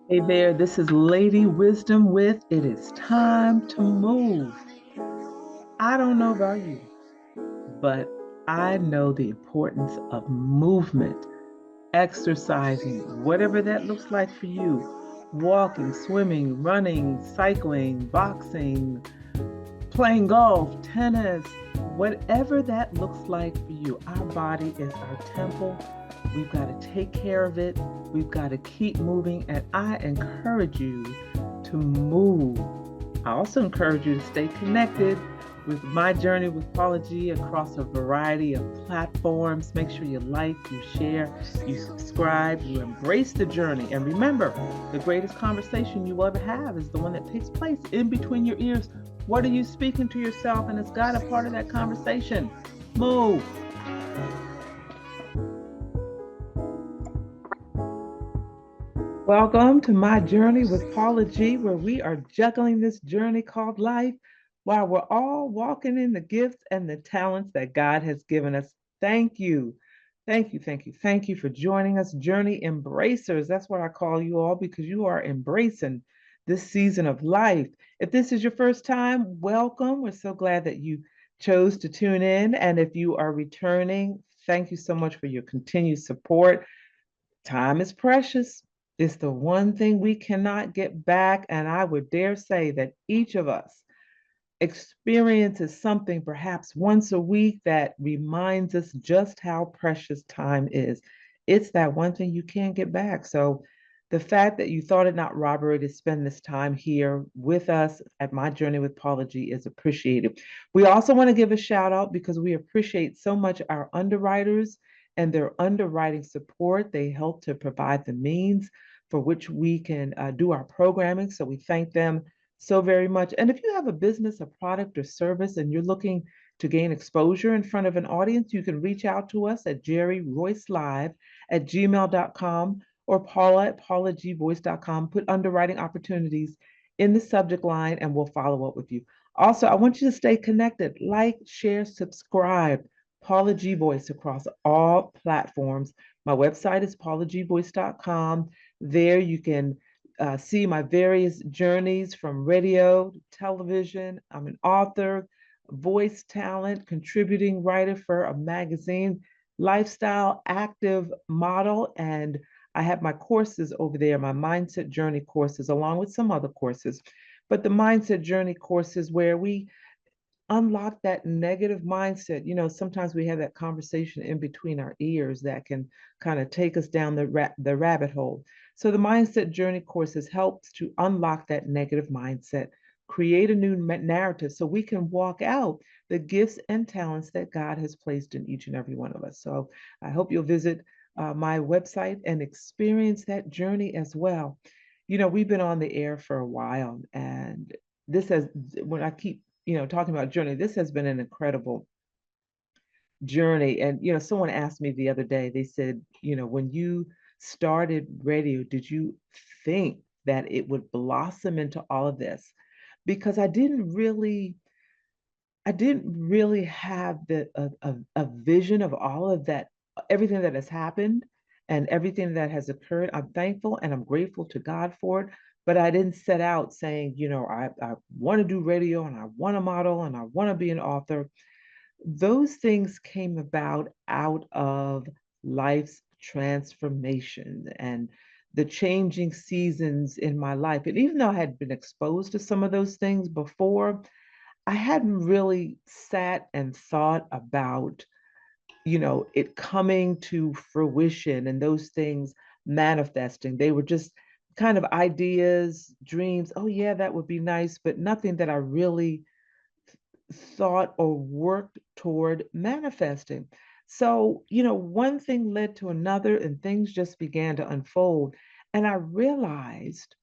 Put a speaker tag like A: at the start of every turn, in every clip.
A: Hey there, this is Lady Wisdom with It Is Time to Move. I don't know about you, but I know the importance of movement, exercising, whatever that looks like for you. Walking, swimming, running, cycling, boxing, playing golf, tennis, whatever that looks like for you. Our body is our temple. We've got to take care of it. We've got to keep moving. And I encourage you to move. I also encourage you to stay connected with my journey with Paula G across a variety of platforms. Make sure you like, you share, you subscribe, you embrace the journey. And remember, the greatest conversation you will ever have is the one that takes place in between your ears. What are you speaking to yourself? And it's got a part of that conversation. Move. Welcome to my journey with Paula G, where we are juggling this journey called life while we're all walking in the gifts and the talents that God has given us. Thank you. Thank you, thank you, thank you for joining us, Journey Embracers. That's what I call you all because you are embracing this season of life. If this is your first time, welcome. We're so glad that you chose to tune in. And if you are returning, thank you so much for your continued support. Time is precious. It's the one thing we cannot get back. And I would dare say that each of us experiences something perhaps once a week that reminds us just how precious time is. It's that one thing you can't get back. So the fact that you thought it not robbery to spend this time here with us at My Journey with Paula G is appreciated. We also want to give a shout out because we appreciate so much our underwriters and their underwriting support. They help to provide the means for which we can do our programming. So we thank them so very much. And if you have a business, a product, or service, and you're looking to gain exposure in front of an audience, you can reach out to us at jerryroycelive@gmail.com or Paula at paulagvoice.com. Put underwriting opportunities in the subject line and we'll follow up with you. Also, I want you to stay connected. Like, share, subscribe. Paula G Voice across all platforms. My website is paulagvoice.com. There you can see my various journeys from radio, television. I'm an author, voice talent, contributing writer for a magazine, lifestyle active model, and I have my courses over there, my mindset journey courses, along with some other courses. But the mindset journey courses where we unlock that negative mindset. Sometimes we have that conversation in between our ears that can kind of take us down the rabbit hole. So the mindset journey courses helps to unlock that negative mindset, create a new narrative so we can walk out the gifts and talents that God has placed in each and every one of us. So I hope you'll visit my website and experience that journey as well. We've been on the air for a while, and this has, when I keep talking about journey, this has been an incredible journey. And someone asked me the other day, they said, when you started radio, did you think that it would blossom into all of this? Because I didn't really have a vision of all of that, everything that has happened and everything that has occurred. I'm thankful and I'm grateful to God for it. But I didn't set out saying, I want to do radio and I want to model and I want to be an author. Those things came about out of life's transformation and the changing seasons in my life. And even though I had been exposed to some of those things before, I hadn't really sat and thought about, it coming to fruition and those things manifesting. They were just kind of ideas, dreams. Oh, yeah, that would be nice, but nothing that I really thought or worked toward manifesting. So, one thing led to another and things just began to unfold. And I realized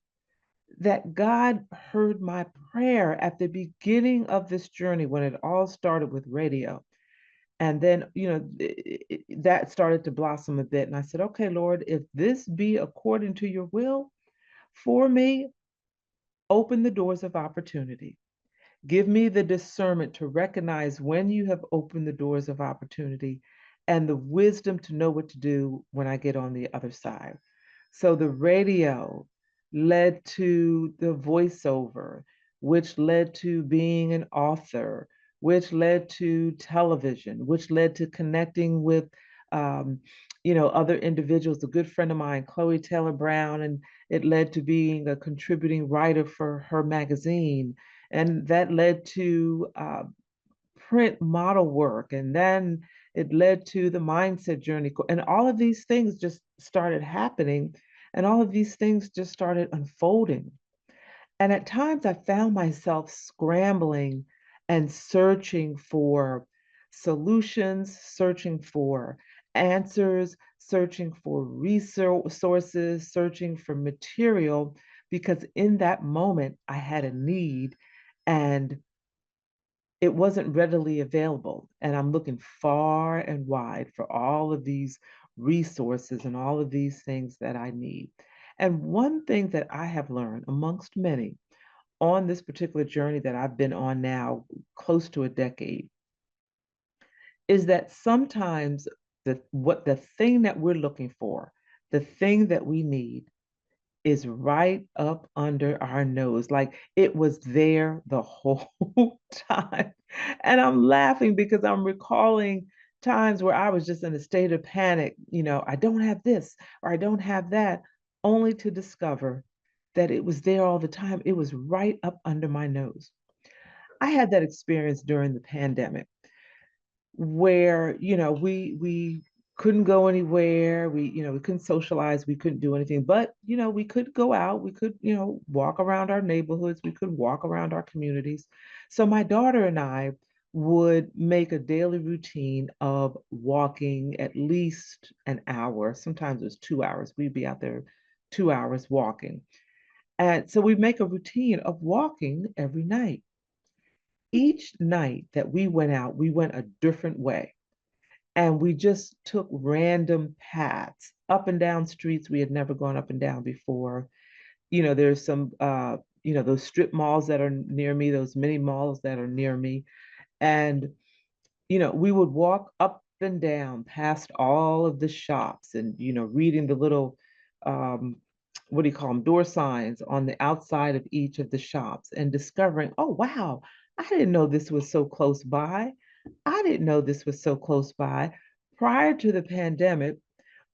A: that God heard my prayer at the beginning of this journey when it all started with radio. And then, that started to blossom a bit. And I said, okay, Lord, if this be according to your will for me, open the doors of opportunity. Give me the discernment to recognize when you have opened the doors of opportunity and the wisdom to know what to do when I get on the other side. So the radio led to the voiceover, which led to being an author, which led to television, which led to connecting with, um, other individuals. A good friend of mine, Chloe Taylor Brown, and it led to being a contributing writer for her magazine, and that led to print model work, and then it led to the mindset journey, and all of these things just started happening, and all of these things just started unfolding. And at times I found myself scrambling and searching for solutions, searching for answers, searching for resources, searching for material, because in that moment I had a need, and it wasn't readily available. And I'm looking far and wide for all of these resources and all of these things that I need. And one thing that I have learned, amongst many, on this particular journey that I've been on now close to a decade, is that sometimes the thing that we're looking for, the thing that we need, is right up under our nose. Like it was there the whole time. And I'm laughing because I'm recalling times where I was just in a state of panic. I don't have this or I don't have that, only to discover that it was there all the time. It was right up under my nose. I had that experience during the pandemic where we couldn't go anywhere, we couldn't socialize, we couldn't do anything, but we could go out, we could walk around our neighborhoods, we could walk around our communities. So my daughter and I would make a daily routine of walking at least an hour. Sometimes it was 2 hours. We'd be out there 2 hours walking, and so we make a routine of walking every night. Each night that we went out, we went a different way, and we just took random paths up and down streets we had never gone up and down before. There's some those strip malls that are near me, those mini malls that are near me, and we would walk up and down past all of the shops, and reading the little um what do you call them, door signs on the outside of each of the shops, and discovering, oh wow, I didn't know this was so close by. I didn't know this was so close by. Prior to the pandemic,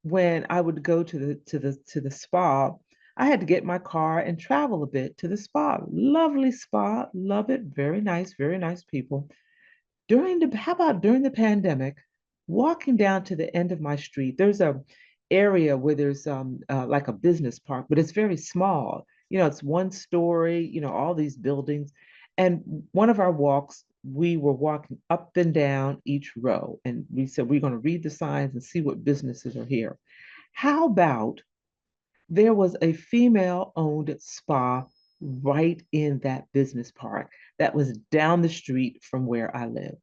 A: when I would go to the spa, I had to get my car and travel a bit to the spa. Lovely spa, love it, very nice people. How about during the pandemic, walking down to the end of my street, there's a area where there's like a business park, but it's very small. It's one story, all these buildings. And one of our walks, we were walking up and down each row, and we said we're going to read the signs and see what businesses are here. How about there was a female owned spa right in that business park that was down the street from where I live?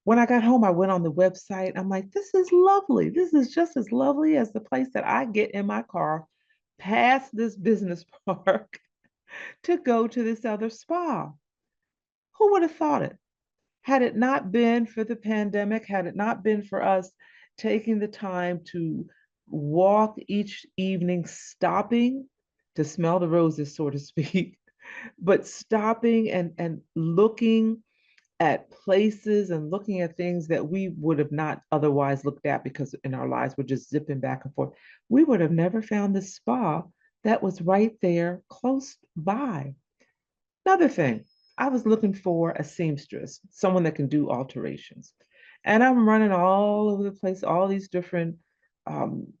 A: When I got home, I went on the website. I'm like, this is lovely. This is just as lovely as the place that I get in my car past this business park to go to this other spa. Who would have thought it? Had it not been for the pandemic, had it not been for us taking the time to walk each evening, stopping to smell the roses, so to speak, but stopping and looking at places and looking at things that we would have not otherwise looked at because in our lives we're just zipping back and forth, we would have never found the spa that was right there close by. Another thing, I was looking for a seamstress, someone that can do alterations. And I'm running all over the place, all these different um,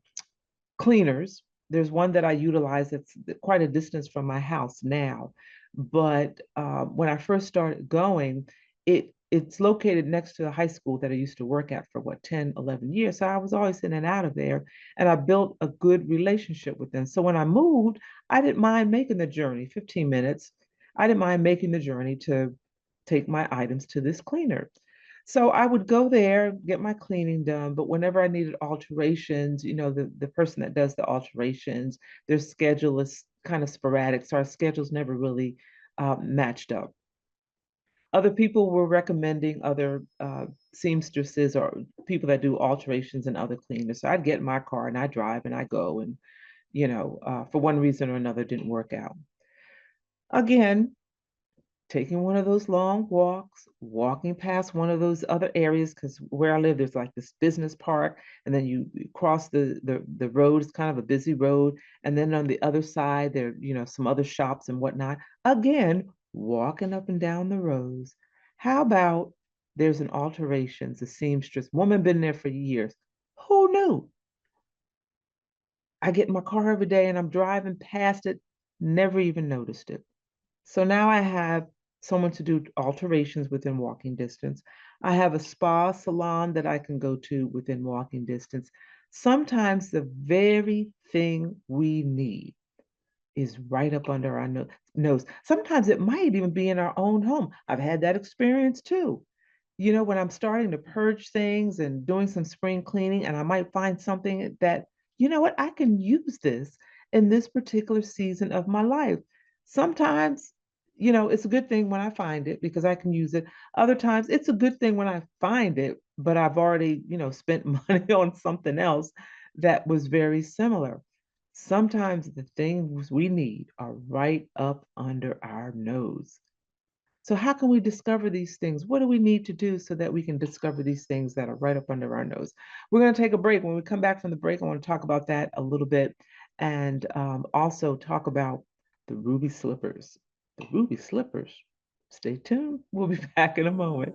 A: cleaners. There's one that I utilize that's quite a distance from my house now. But when I first started going, it's located next to the high school that I used to work at for what, 10, 11 years. So I was always in and out of there, and I built a good relationship with them. So when I moved, I didn't mind making the journey, 15 minutes. I didn't mind making the journey to take my items to this cleaner. So I would go there, get my cleaning done, but whenever I needed alterations, the person that does the alterations, their schedule is kind of sporadic, so our schedules never really matched up. Other people were recommending other seamstresses or people that do alterations and other cleaners. So I'd get in my car and I drive and I go, and for one reason or another didn't work out. Again, taking one of those long walks, walking past one of those other areas, because where I live, there's like this business park, and then you cross the road. It's kind of a busy road, and then on the other side, there, some other shops and whatnot. Again, walking up and down the rows. How about there's an alterations, a seamstress woman been there for years. Who knew? I get in my car every day and I'm driving past it, never even noticed it. So now I have someone to do alterations within walking distance. I have a spa salon that I can go to within walking distance. Sometimes the very thing we need is right up under our nose. Sometimes it might even be in our own home. I've had that experience too. When I'm starting to purge things and doing some spring cleaning, and I might find something that, what, I can use this in this particular season of my life. Sometimes, it's a good thing when I find it because I can use it. Other times, it's a good thing when I find it, but I've already, spent money on something else that was very similar. Sometimes the things we need are right up under our nose. So, how can we discover these things? What do we need to do so that we can discover these things that are right up under our nose? We're going to take a break. When we come back from the break, I want to talk about that a little bit and also talk about the ruby slippers. The ruby slippers. Stay tuned. We'll be back in a moment.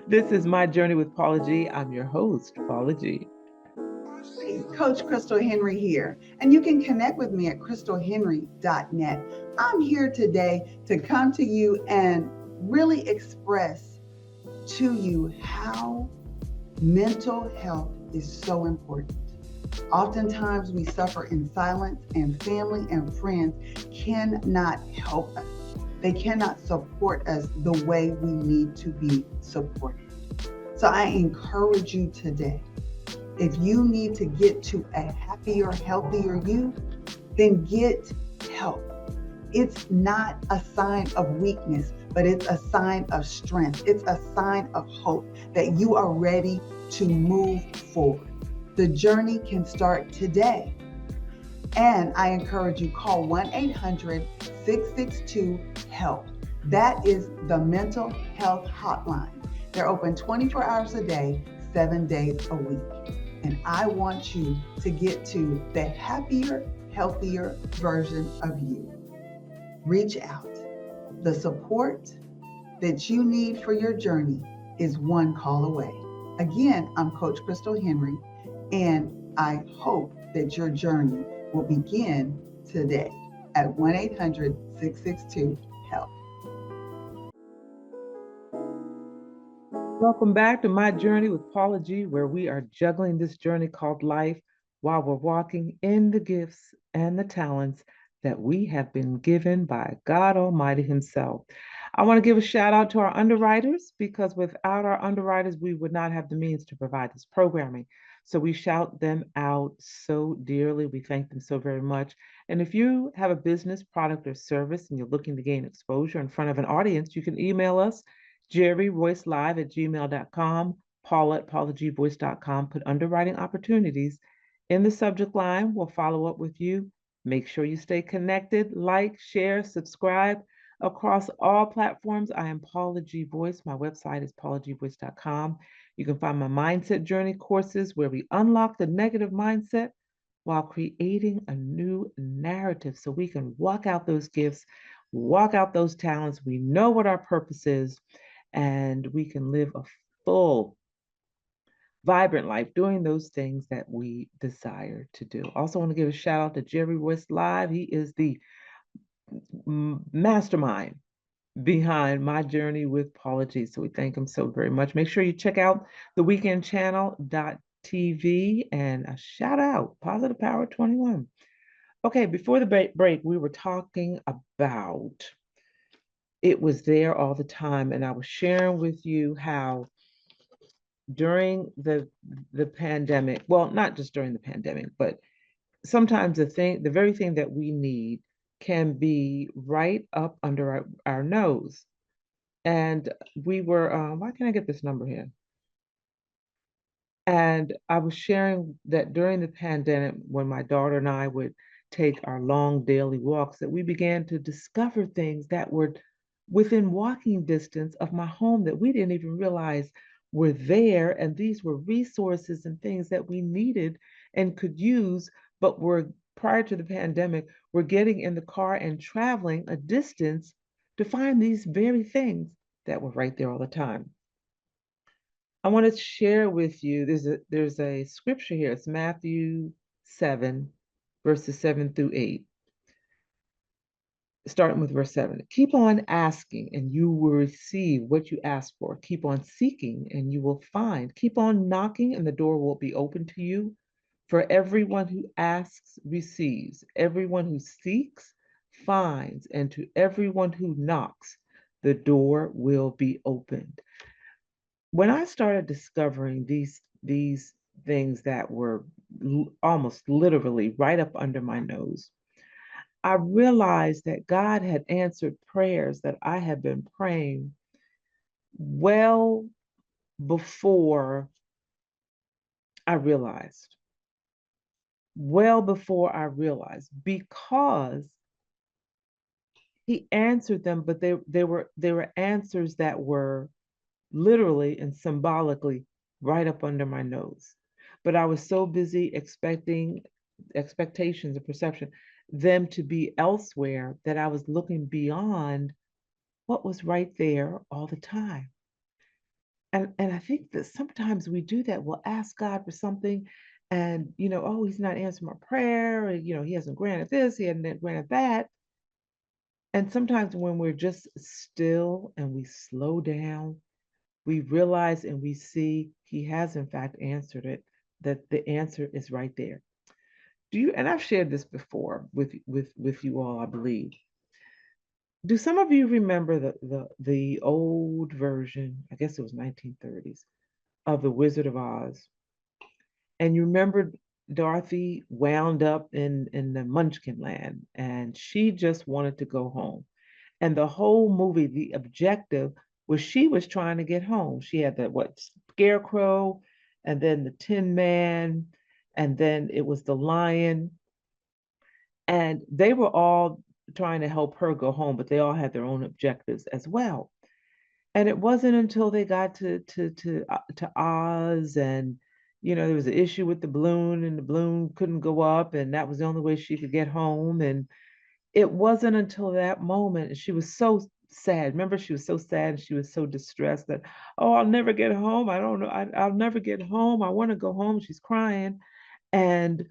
A: This is My Journey with Paula G. I'm your host, Paula G.
B: Coach Crystal Henry here, and you can connect with me at crystalhenry.net. I'm here today to come to you and really express to you how mental health is so important. Oftentimes we suffer in silence, and family and friends cannot help us. They cannot support us the way we need to be supported. So I encourage you today, if you need to get to a happier, healthier you, then get help. It's not a sign of weakness, but it's a sign of strength. It's a sign of hope that you are ready to move forward. The journey can start today. And I encourage you, call 1-800-662-HELP. That is the mental health hotline. They're open 24 hours a day, 7 days a week. And I want you to get to the happier, healthier version of you. Reach out. The support that you need for your journey is one call away. Again, I'm Coach Crystal Henry, and I hope that your journey will begin today at 1-800-662-HELP.
A: Welcome back to My Journey with Paula G, where we are juggling this journey called life while we're walking in the gifts and the talents that we have been given by God Almighty Himself. I want to give a shout out to our underwriters because without our underwriters, we would not have the means to provide this programming. So we shout them out so dearly. We thank them so very much. And if you have a business, product, or service and you're looking to gain exposure in front of an audience, you can email us jerryroycelive@gmail.com, paula@paulagvoice.com. Put underwriting opportunities in the subject line. We'll follow up with you. Make sure you stay connected, like, share, subscribe across all platforms. I am Paula G Voice. My website is paulagvoice.com. You can find my mindset journey courses where we unlock the negative mindset while creating a new narrative so we can walk out those gifts, walk out those talents. We know what our purpose is, and we can live a full, vibrant life doing those things that we desire to do. Also, want to give a shout out to Jerry Royce Live. He is the mastermind behind My Journey with Paula G. So we thank him so very much. Make sure you check out the weekendchannel.tv and a shout out, Positive Power 21. Okay, before the break, we were talking about it was there all the time. And I was sharing with you how during the pandemic, well, not just during the pandemic, but sometimes the very thing that we need can be right up under our nose. And we were, why can't I get this number here? And I was sharing that during the pandemic, when my daughter and I would take our long daily walks that we began to discover things that were within walking distance of my home that we didn't even realize were there. And these were resources and things that we needed and could use, but were prior to the pandemic, we're getting in the car and traveling a distance to find these very things that were right there all the time. I want to share with you, there's a scripture here. It's Matthew 7, verses 7 through 8. Starting with verse 7. Keep on asking, and you will receive what you ask for. Keep on seeking, and you will find. Keep on knocking, and the door will be open to you. For everyone who asks receives, everyone who seeks finds, and to everyone who knocks, the door will be opened. When I started discovering these things that were almost literally right up under my nose, I realized that God had answered prayers that I had been praying well before I realized, well before I realized, because he answered them, but they were answers that were literally and symbolically right up under my nose. But I was so busy expecting expectations and perception them to be elsewhere that I was looking beyond what was right there all the time. And I think that sometimes we do that. We'll ask God for something and oh, he's not answering my prayer, or he hasn't granted this, he hasn't granted that. And sometimes when we're just still and we slow down, we realize and we see he has in fact answered it, that the answer is right there. Do you, and I've shared this before with you all, I believe. Do some of you remember the old version, I guess it was 1930s, of The Wizard of Oz? And you remember Dorothy wound up in the Munchkin land and she just wanted to go home. And the whole movie, the objective was she was trying to get home. She had the what scarecrow and then the Tin Man and then it was the lion. And they were all trying to help her go home, but they all had their own objectives as well. And it wasn't until they got to Oz, and there was an issue with the balloon, and the balloon couldn't go up, and that was the only way she could get home. And it wasn't until that moment, and she was so sad. Remember, she was so sad and she was so distressed that, oh, I'll never get home. I don't know. I'll never get home. I want to go home. She's crying. And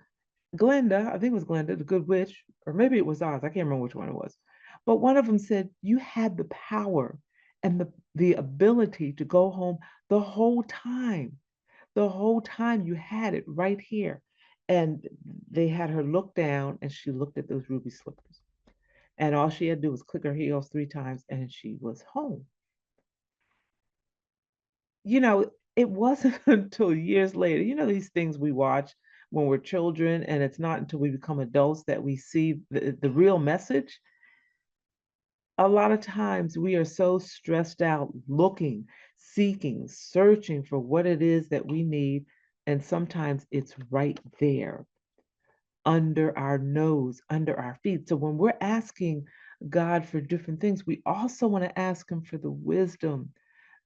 A: Glenda, I think it was Glenda, the good witch, or maybe it was Oz. I can't remember which one it was. But one of them said, you had the power and the ability to go home the whole time. The whole time you had it right here. And they had her look down and she looked at those ruby slippers. And all she had to do was click her heels 3 times and she was home. It wasn't until years later, these things we watch when we're children, and it's not until we become adults that we see the real message. A lot of times we are so stressed out looking, seeking, searching for what it is that we need. And sometimes it's right there under our nose, under our feet. So when we're asking God for different things, we also want to ask Him for the wisdom,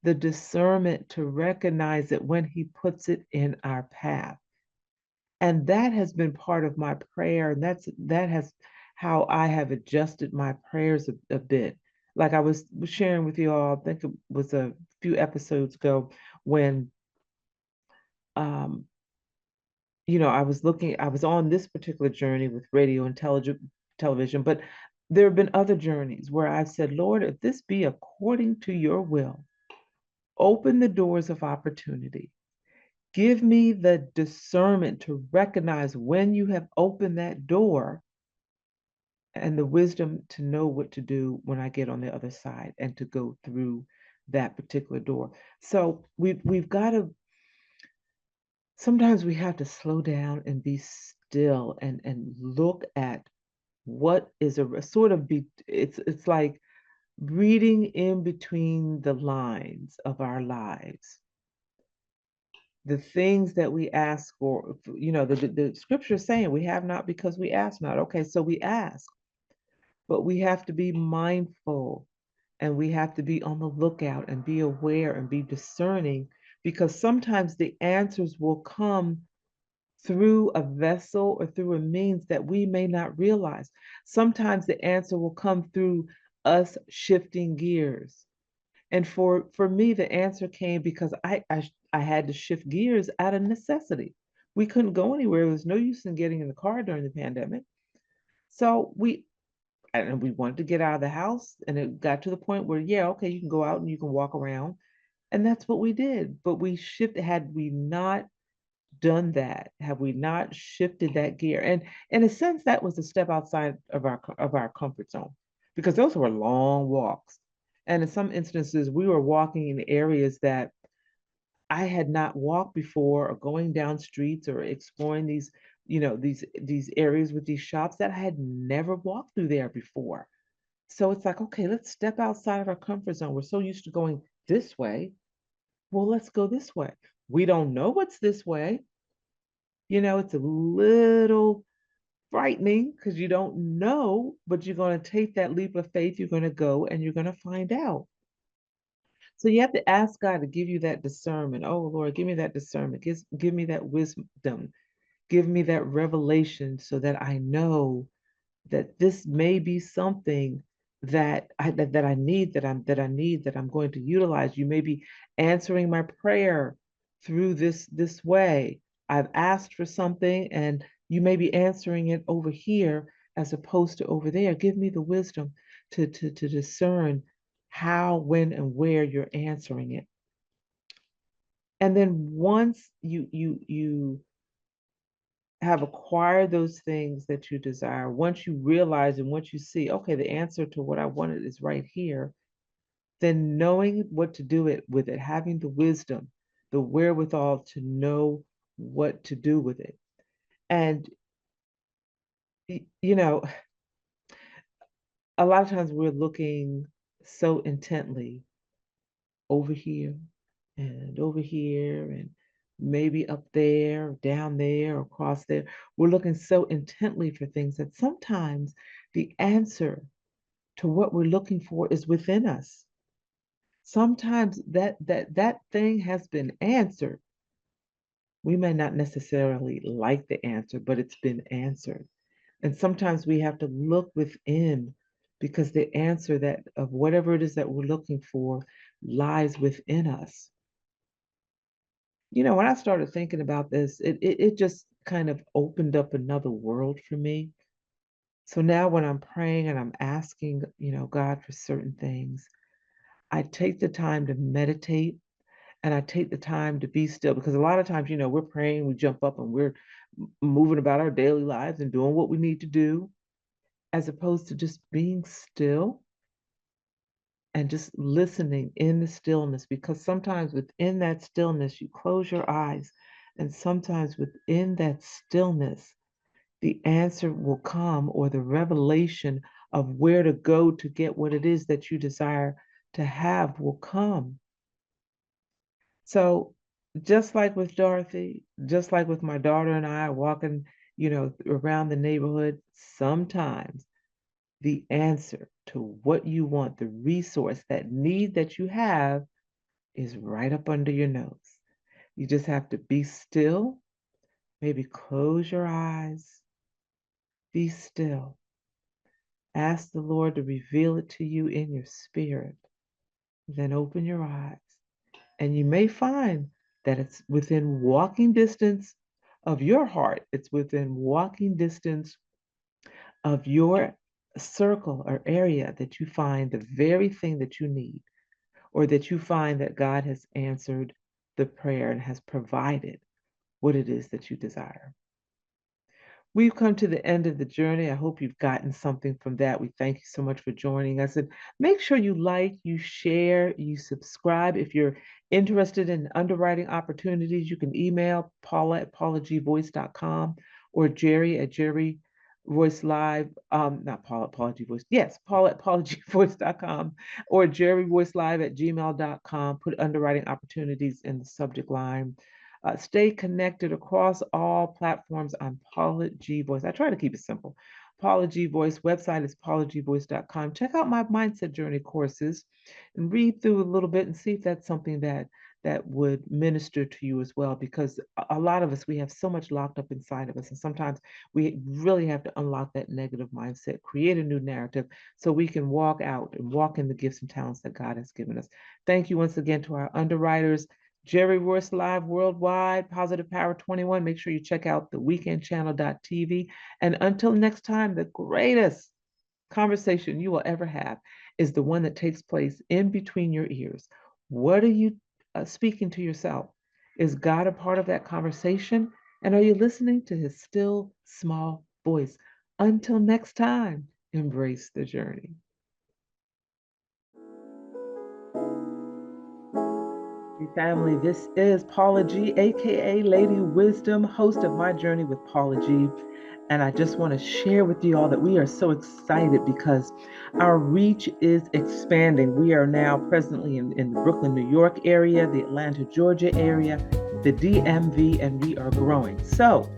A: the discernment to recognize it when He puts it in our path. And that has been part of my prayer. And that has how I have adjusted my prayers a bit. Like I was sharing with you all, I think it was a few episodes ago when um, I was on this particular journey with radio and television, but there have been other journeys where I've said, Lord, if this be according to your will, open the doors of opportunity. Give me the discernment to recognize when you have opened that door and the wisdom to know what to do when I get on the other side and to go through that particular door. So we've got to sometimes we have to slow down and be still and look at what is a sort of be it's like reading in between the lines of our lives The things that we ask for, the scripture is saying we have not because we ask not. Okay, so we ask, but we have to be mindful and we have to be on the lookout and be aware and be discerning, because sometimes the answers will come through a vessel or through a means that we may not realize. Sometimes the answer will come through us shifting gears. And for me, the answer came because I had to shift gears out of necessity. We couldn't go anywhere. There was no use in getting in the car during the pandemic. So we wanted to get out of the house, and it got to the point where, yeah, okay, you can go out and you can walk around. And that's what we did. But we shifted, had we not done that, have we not shifted that gear? And in a sense, that was a step outside of our comfort zone, because those were long walks. And in some instances, we were walking in areas that I had not walked before, or going down streets or exploring these areas with these shops that I had never walked through there before. So it's like, okay, let's step outside of our comfort zone. We're so used to going this way. Well, let's go this way. We don't know what's this way. It's a little frightening because you don't know, but you're going to take that leap of faith. You're going to go and you're going to find out. So you have to ask God to give you that discernment. Oh, Lord, give me that discernment. Give me that wisdom. Give me that revelation so that I know that this may be something that I need, that I'm going to utilize. You may be answering my prayer through this way. I've asked for something and you may be answering it over here as opposed to over there. Give me the wisdom to discern how, when, and where you're answering it. And then once you have acquired those things that you desire, once you realize and once you see, okay, the answer to what I wanted is right here, then knowing what to do with it, having the wisdom, the wherewithal to know what to do with it. And, you know, a lot of times we're looking so intently over here and maybe up there, down there, across there. We're looking so intently for things that sometimes the answer to what we're looking for is within us. Sometimes that thing has been answered. We may not necessarily like the answer, but it's been answered. And sometimes we have to look within, because the answer that of whatever it is that we're looking for lies within us. When I started thinking about this, it just kind of opened up another world for me. So now when I'm praying and I'm asking, God for certain things, I take the time to meditate and I take the time to be still, because a lot of times, we're praying, we jump up and we're moving about our daily lives and doing what we need to do, as opposed to just being still and just listening in the stillness. Because sometimes within that stillness, you close your eyes, and sometimes within that stillness, the answer will come, or the revelation of where to go to get what it is that you desire to have will come. So, just like with Dorothy, just like with my daughter and I walking, around the neighborhood, sometimes the answer to what you want, the resource, that need that you have, is right up under your nose. You just have to be still, maybe close your eyes, be still. Ask the Lord to reveal it to you in your spirit. Then open your eyes, and you may find that it's within walking distance of your heart. It's within walking distance of your circle or area that you find the very thing that you need, or that you find that God has answered the prayer and has provided what it is that you desire. We've come to the end of the journey. I hope you've gotten something from that. We thank you so much for joining us. And make sure you like, you share, you subscribe. If you're interested in underwriting opportunities, you can email Paula at paulagvoice.com, or Jerry at Jerry Voice Live. Not Paula, Paula G Voice. Yes, Paula at paulagvoice.com, or Jerry Voice Live at gmail.com. Put underwriting opportunities in the subject line. Stay connected across all platforms on Paula G Voice. I try to keep it simple. Paula G Voice website is paulagvoice.com. Check out my mindset journey courses and read through a little bit and see if that's something that would minister to you as well, because a lot of us, we have so much locked up inside of us, and sometimes we really have to unlock that negative mindset, create a new narrative so we can walk out and walk in the gifts and talents that God has given us. Thank you once again to our underwriters, Jerry Royce Live Worldwide, Positive Power 21. Make sure you check out the weekendchannel.tv. And until next time, the greatest conversation you will ever have is the one that takes place in between your ears. What are you speaking to yourself? Is God a part of that conversation? And are you listening to his still small voice? Until next time, embrace the journey. Family, this is Paula G, aka Lady Wisdom, host of My Journey with Paula G. And I just want to share with you all that we are so excited because our reach is expanding. We are now presently in the Brooklyn, New York area, the Atlanta, Georgia area, the DMV, and we are growing. So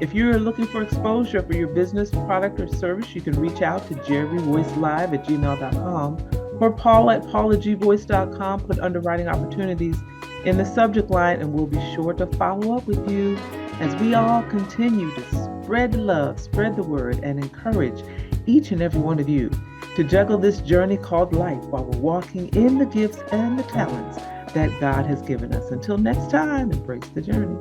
A: if you're looking for exposure for your business, product, or service, you can reach out to jerryvoicelive@gmail.com or Paula at paulagvoice.com. Put underwriting opportunities in the subject line, and we'll be sure to follow up with you as we all continue to spread love, spread the word, and encourage each and every one of you to juggle this journey called life while we're walking in the gifts and the talents that God has given us. Until next time, embrace the journey.